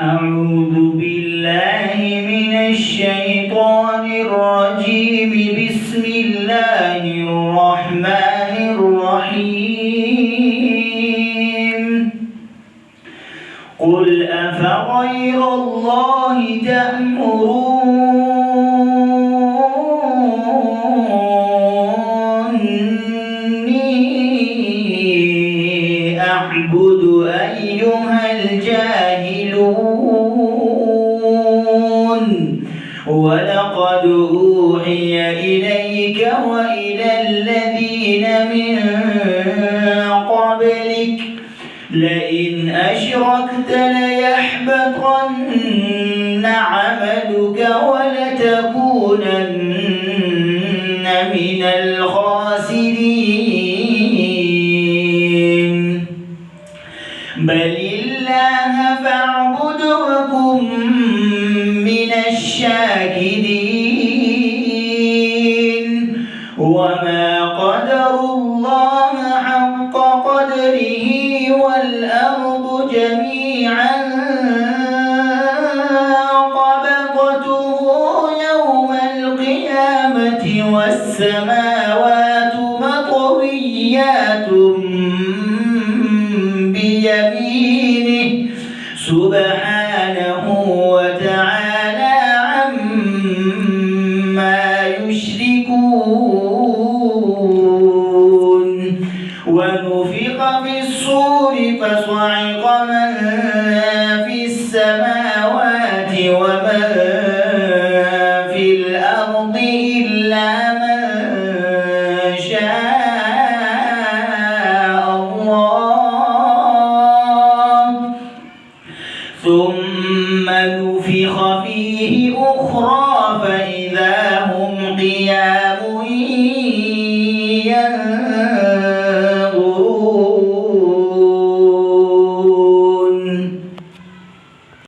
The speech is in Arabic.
أعوذ بالله من الشيطان الرجيم. بسم الله الرحمن الرحيم. قل أفغير الله تأمروني أعبد أيها الجاهلون. ولقد أوحي إليك وإلى الذين من قبلك لئن أشركت ليحبطن عملك ولتكونن من الخاسرين. بل الله فاعبد وكن من الشاكرين. وما قدروا الله حق قدره والأرض جميعا قبضته يوم القيامة والسماوات مطويات بيمينه سبحانه وتعالى عما يشركون. ونفخ في الصور فصعق من في السماوات ومن في الأرض إلا من شاء الله ثم نفخ فيه أخرى فإذا هم قيام